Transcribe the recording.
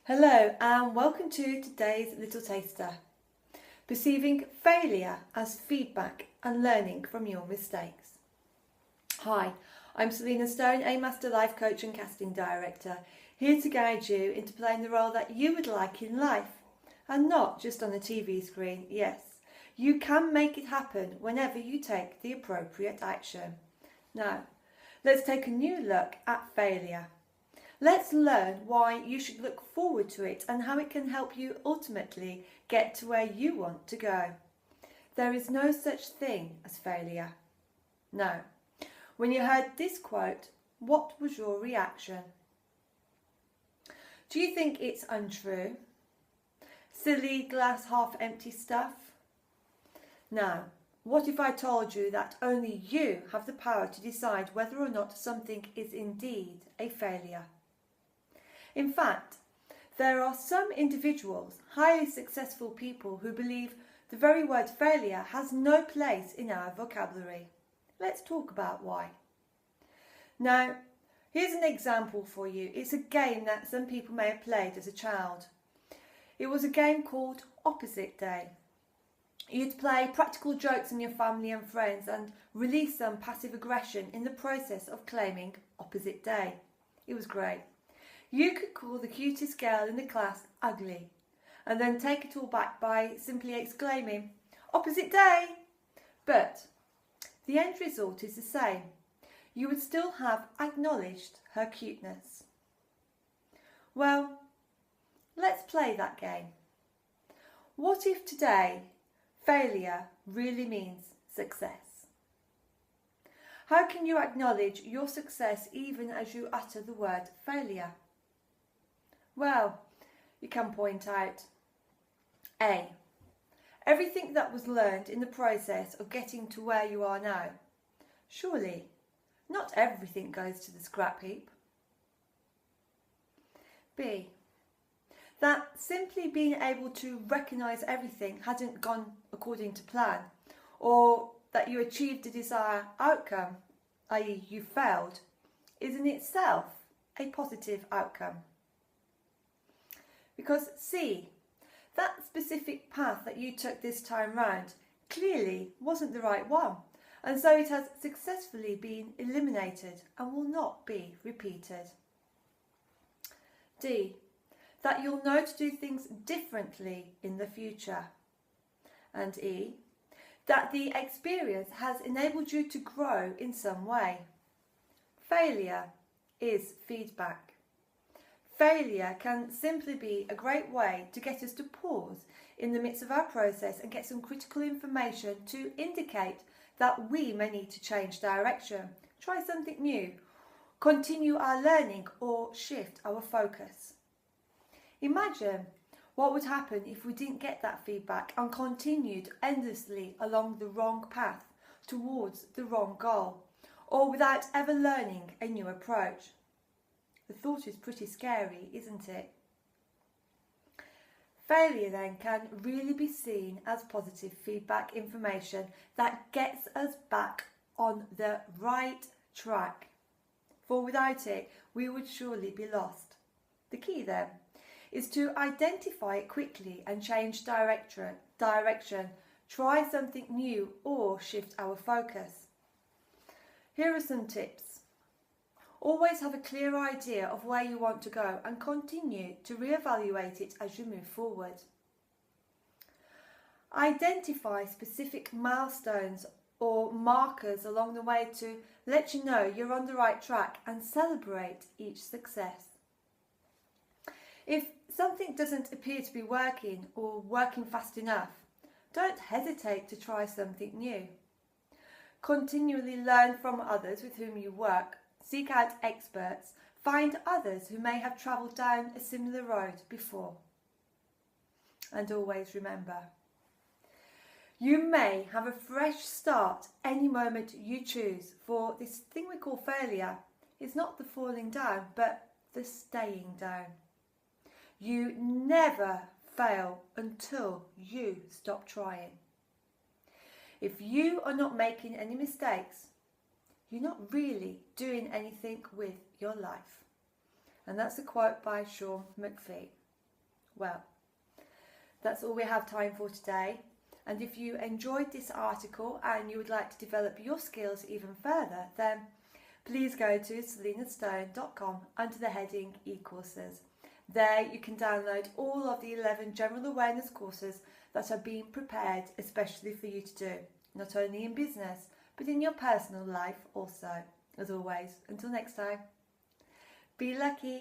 Hello and welcome to today's little taster. Perceiving failure as feedback and learning from your mistakes. Hi, I'm Selina Stone, a Master Life Coach and Casting Director, here to guide you into playing the role that you would like in life and not just on a TV screen. Yes, you can make it happen whenever you take the appropriate action. Now, let's take a new look at failure. Let's learn why you should look forward to it and how it can help you ultimately get to where you want to go. There is no such thing as failure. Now, when you heard this quote, what was your reaction? Do you think it's untrue? Silly glass half empty stuff? Now, what if I told you that only you have the power to decide whether or not something is indeed a failure? In fact, there are some individuals, highly successful people, who believe the very word failure has no place in our vocabulary. Let's talk about why. Now, here's an example for you. It's a game that some people may have played as a child. It was a game called Opposite-A. You'd play practical jokes on your family and friends and release some passive aggression in the process of claiming opposite-A. It was great. You could call the cutest girl in the class ugly and then take it all back by simply exclaiming, "Opposite day!" But the end result is the same. You would still have acknowledged her cuteness. Well, let's play that game. What if today failure really means success? How can you acknowledge your success even as you utter the word failure? Well, you can point out A. Everything that was learned in the process of getting to where you are now. Surely, not everything goes to the scrap heap. B. That simply being able to recognise everything hadn't gone according to plan, or that you achieved the desired outcome, i.e. you failed, is in itself a positive outcome. Because C, that specific path that you took this time round clearly wasn't the right one, and so it has successfully been eliminated and will not be repeated. D, that you'll know to do things differently in the future. And E, that the experience has enabled you to grow in some way. Failure is feedback. Failure can simply be a great way to get us to pause in the midst of our process and get some critical information to indicate that we may need to change direction, try something new, continue our learning, or shift our focus. Imagine what would happen if we didn't get that feedback and continued endlessly along the wrong path towards the wrong goal, or without ever learning a new approach. The thought is pretty scary, isn't it? Failure then can really be seen as positive feedback information that gets us back on the right track. For without it, we would surely be lost. The key then is to identify it quickly and change direction, try something new, or shift our focus. Here are some tips. Always have a clear idea of where you want to go and continue to reevaluate it as you move forward. Identify specific milestones or markers along the way to let you know you're on the right track and celebrate each success. If something doesn't appear to be working or working fast enough, don't hesitate to try something new. Continually learn from others with whom you work. Seek out experts, find others who may have travelled down a similar road before. And always remember, you may have a fresh start any moment you choose, for this thing we call failure is not the falling down, but the staying down. You never fail until you stop trying. If you are not making any mistakes, you're not really doing anything with your life. And that's a quote by Sean McPhee. Well, that's all we have time for today. And if you enjoyed this article and you would like to develop your skills even further, then please go to selinastone.com under the heading e-courses. There you can download all of the 11 general awareness courses that are being prepared especially for you to do, not only in business, but in your personal life also. As always, until next time, be lucky.